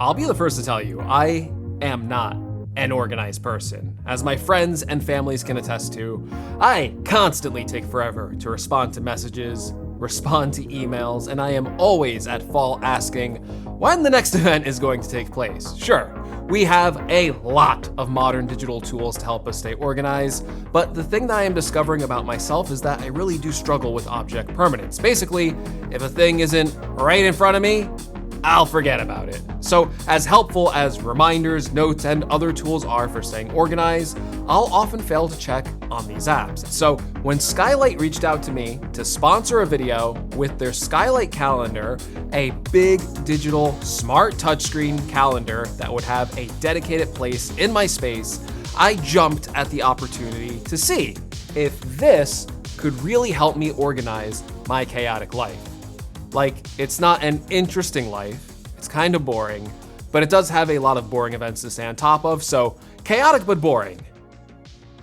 I'll be the first to tell you, I am not an organized person. As my friends and families can attest to, I constantly take forever to respond to messages, respond to emails, and I am always at fault asking when the next event is going to take place. Sure, we have a lot of modern digital tools to help us stay organized, but the thing that I am discovering about myself is that I really do struggle with object permanence. Basically, if a thing isn't right in front of me, I'll forget about it. So as helpful as reminders, notes, and other tools are for staying organized, I'll often fail to check on these apps. So when Skylight reached out to me to sponsor a video with their Skylight calendar, a big digital smart touchscreen calendar that would have a dedicated place in my space, I jumped at the opportunity to see if this could really help me organize my chaotic life. Like, it's not an interesting life, it's kind of boring, but it does have a lot of boring events to stay on top of, so chaotic but boring.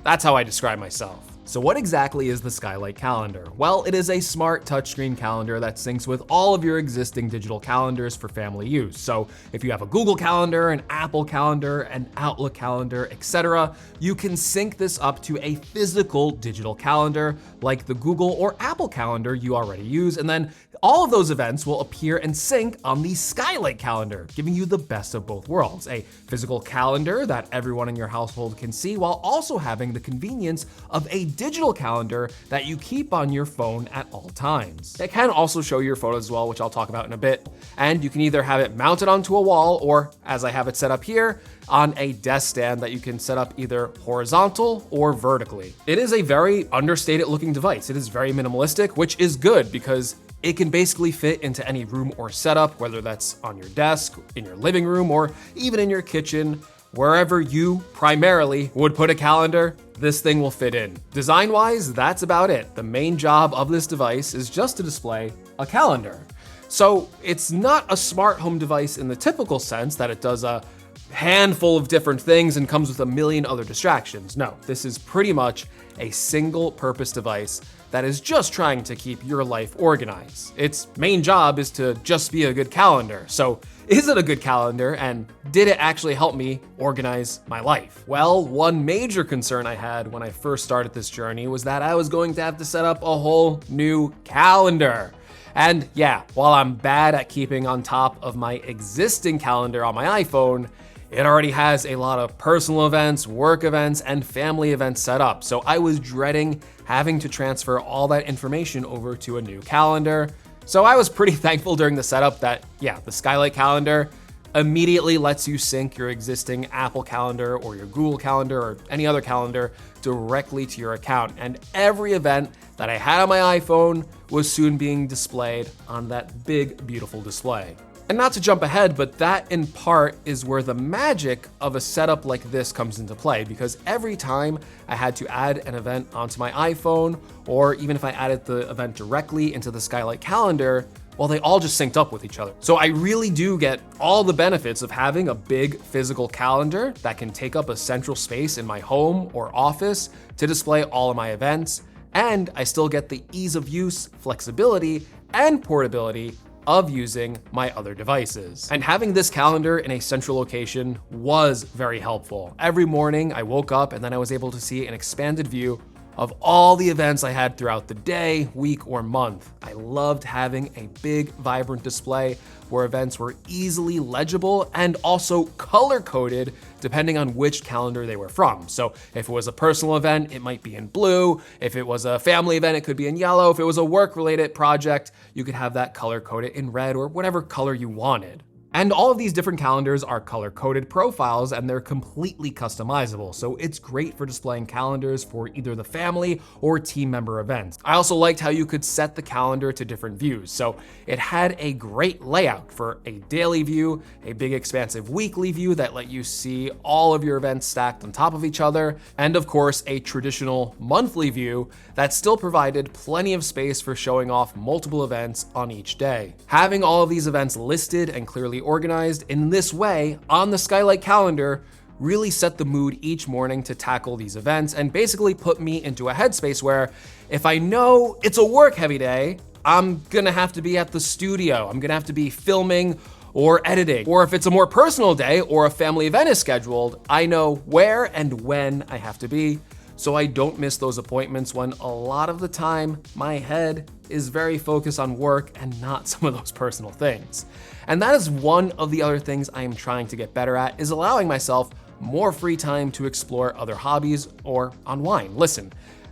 That's how I describe myself. So what exactly is the Skylight calendar? Well, it is a smart touchscreen calendar that syncs with all of your existing digital calendars for family use. So if you have a Google Calendar, an Apple Calendar, an Outlook Calendar, etc., you can sync this up to a physical digital calendar like the Google or Apple Calendar you already use, and then all of those events will appear and sync on the Skylight calendar, giving you the best of both worlds. A physical calendar that everyone in your household can see while also having the convenience of a digital calendar that you keep on your phone at all times. It can also show your photos as well, which I'll talk about in a bit. And you can either have it mounted onto a wall or, as I have it set up here, on a desk stand that you can set up either horizontal or vertically. It is a very understated looking device. It is very minimalistic, which is good because it can basically fit into any room or setup, whether that's on your desk, in your living room, or even in your kitchen. Wherever you primarily would put a calendar, this thing will fit in. Design-wise, that's about it. The main job of this device is just to display a calendar. So it's not a smart home device in the typical sense that it does a handful of different things and comes with a million other distractions. No, this is pretty much a single purpose device that is just trying to keep your life organized. Its main job is to just be a good calendar. So is it a good calendar, and did it actually help me organize my life? Well, one major concern I had when I first started this journey was that I was going to have to set up a whole new calendar. And yeah, while I'm bad at keeping on top of my existing calendar on my iPhone, it already has a lot of personal events, work events, and family events set up. So I was dreading having to transfer all that information over to a new calendar. So I was pretty thankful during the setup that, yeah, the Skylight calendar immediately lets you sync your existing Apple Calendar or your Google Calendar or any other calendar directly to your account. And every event that I had on my iPhone was soon being displayed on that big, beautiful display. And not to jump ahead, but that in part is where the magic of a setup like this comes into play, because every time I had to add an event onto my iPhone, or even if I added the event directly into the Skylight calendar, well, they all just synced up with each other. So I really do get all the benefits of having a big physical calendar that can take up a central space in my home or office to display all of my events, and I still get the ease of use, flexibility, and portability of using my other devices. And having this calendar in a central location was very helpful. Every morning I woke up and then I was able to see an expanded view of all the events I had throughout the day, week, or month. I loved having a big, vibrant display where events were easily legible and also color-coded depending on which calendar they were from. So if it was a personal event, it might be in blue. If it was a family event, it could be in yellow. If it was a work-related project, you could have that color-coded in red or whatever color you wanted. And all of these different calendars are color-coded profiles and they're completely customizable, so it's great for displaying calendars for either the family or team member events. I also liked how you could set the calendar to different views, so it had a great layout for a daily view, a big expansive weekly view that let you see all of your events stacked on top of each other, and of course a traditional monthly view that still provided plenty of space for showing off multiple events on each day. Having all of these events listed and clearly organized in this way on the Skylight calendar really set the mood each morning to tackle these events and basically put me into a headspace where if I know it's a work heavy day, I'm gonna have to be at the studio, I'm gonna have to be filming or editing. Or if it's a more personal day or a family event is scheduled, I know where and when I have to be, so I don't miss those appointments when a lot of the time my head is very focused on work and not some of those personal things. And that is one of the other things I am trying to get better at, is allowing myself more free time to explore other hobbies or unwind. Listen,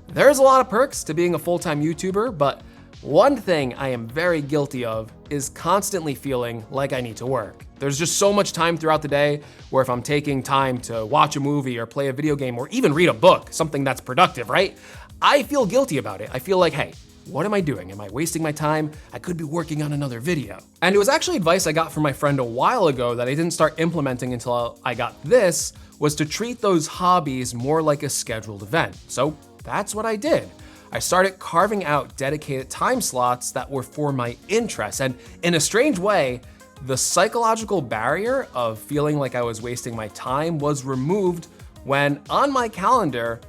there's a lot of perks to being a full-time YouTuber, but one thing I am very guilty of is constantly feeling like I need to work. There's just so much time throughout the day where if I'm taking time to watch a movie or play a video game or even read a book, something that's productive, right? I feel guilty about it. I feel like, hey, what am I doing? Am I wasting my time? I could be working on another video. And it was actually advice I got from my friend a while ago that I didn't start implementing until I got this, was to treat those hobbies more like a scheduled event. So that's what I did. I started carving out dedicated time slots that were for my interests. And in a strange way, the psychological barrier of feeling like I was wasting my time was removed when on my calendar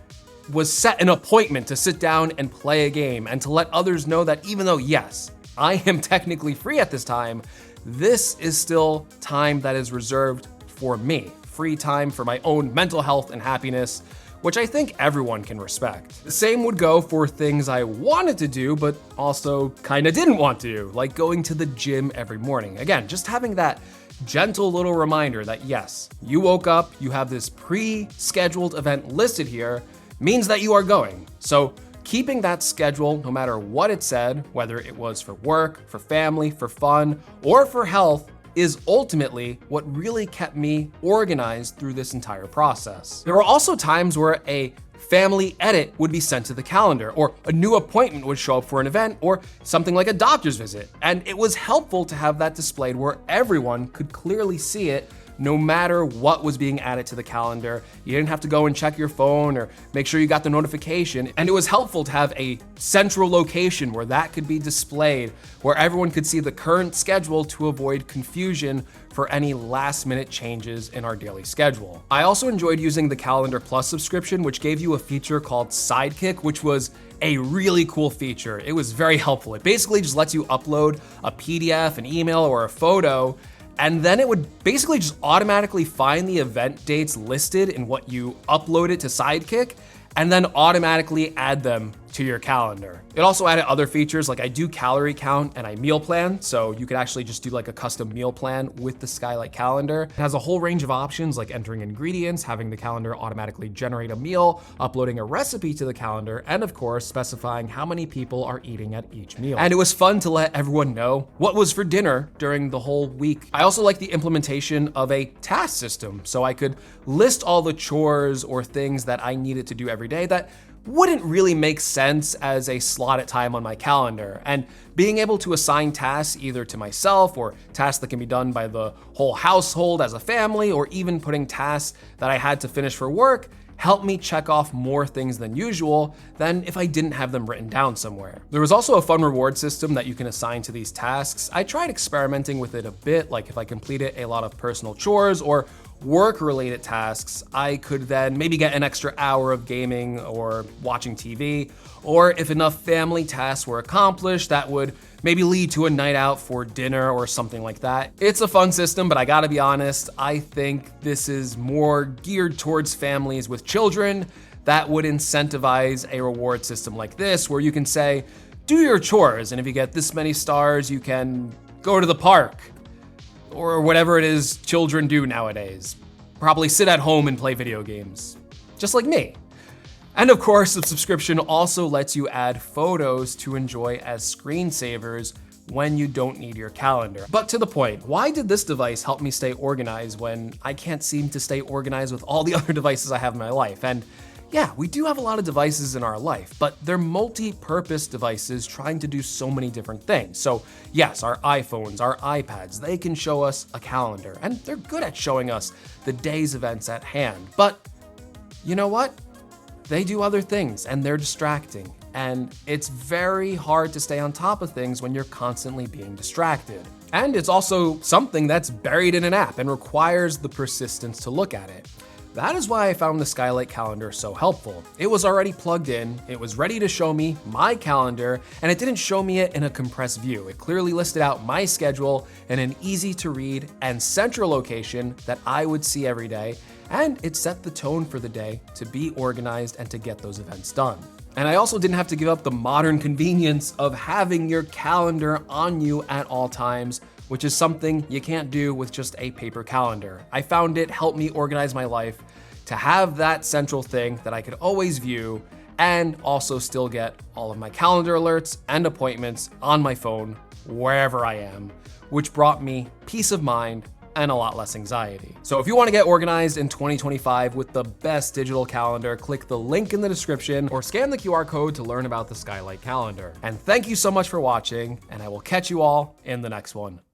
was set an appointment to sit down and play a game and to let others know that even though, yes, I am technically free at this time, this is still time that is reserved for me. Free time for my own mental health and happiness, which I think everyone can respect. The same would go for things I wanted to do, but also kinda didn't want to do, like going to the gym every morning. Again, just having that gentle little reminder that yes, you woke up, you have this pre-scheduled event listed here, means that you are going. So keeping that schedule, no matter what it said, whether it was for work, for family, for fun, or for health, is ultimately what really kept me organized through this entire process. There were also times where a family edit would be sent to the calendar, or a new appointment would show up for an event, or something like a doctor's visit. And it was helpful to have that displayed where everyone could clearly see it, no matter what was being added to the calendar. You didn't have to go and check your phone or make sure you got the notification. And it was helpful to have a central location where that could be displayed, where everyone could see the current schedule to avoid confusion for any last minute changes in our daily schedule. I also enjoyed using the Calendar Plus subscription, which gave you a feature called Sidekick, which was a really cool feature. It was very helpful. It basically just lets you upload a PDF, an email, or a photo, and then it would basically just automatically find the event dates listed in what you uploaded to Sidekick, and then automatically add them to your calendar. It also added other features, like I do calorie count and I meal plan, so you could actually just do like a custom meal plan with the Skylight calendar. It has a whole range of options like entering ingredients, having the calendar automatically generate a meal, uploading a recipe to the calendar, and of course, specifying how many people are eating at each meal. And it was fun to let everyone know what was for dinner during the whole week. I also like the implementation of a task system, so I could list all the chores or things that I needed to do every day that wouldn't really make sense as a slotted time on my calendar. And being able to assign tasks either to myself or tasks that can be done by the whole household as a family, or even putting tasks that I had to finish for work, helped me check off more things than usual than if I didn't have them written down somewhere. There was also a fun reward system that you can assign to these tasks. I tried experimenting with it a bit, like if I completed a lot of personal chores or work-related tasks, I could then maybe get an extra hour of gaming or watching TV, or if enough family tasks were accomplished, that would maybe lead to a night out for dinner or something like that. It's a fun system, but I gotta be honest, I think this is more geared towards families with children that would incentivize a reward system like this, where you can say, do your chores, and if you get this many stars, you can go to the park, or whatever it is children do nowadays. Probably sit at home and play video games, just like me. And of course, the subscription also lets you add photos to enjoy as screensavers when you don't need your calendar. But to the point, why did this device help me stay organized when I can't seem to stay organized with all the other devices I have in my life? And yeah, we do have a lot of devices in our life, but they're multi-purpose devices trying to do so many different things. So yes, our iPhones, our iPads, they can show us a calendar, and they're good at showing us the day's events at hand. But you know what? They do other things, and they're distracting. And it's very hard to stay on top of things when you're constantly being distracted. And it's also something that's buried in an app and requires the persistence to look at it. That is why I found the Skylight calendar so helpful. It was already plugged in, it was ready to show me my calendar, and it didn't show me it in a compressed view. It clearly listed out my schedule in an easy to read and central location that I would see every day, and it set the tone for the day to be organized and to get those events done. And I also didn't have to give up the modern convenience of having your calendar on you at all times, which is something you can't do with just a paper calendar. I found it helped me organize my life to have that central thing that I could always view and also still get all of my calendar alerts and appointments on my phone wherever I am, which brought me peace of mind and a lot less anxiety. So if you want to get organized in 2025 with the best digital calendar, click the link in the description or scan the QR code to learn about the Skylight calendar. And thank you so much for watching, and I will catch you all in the next one.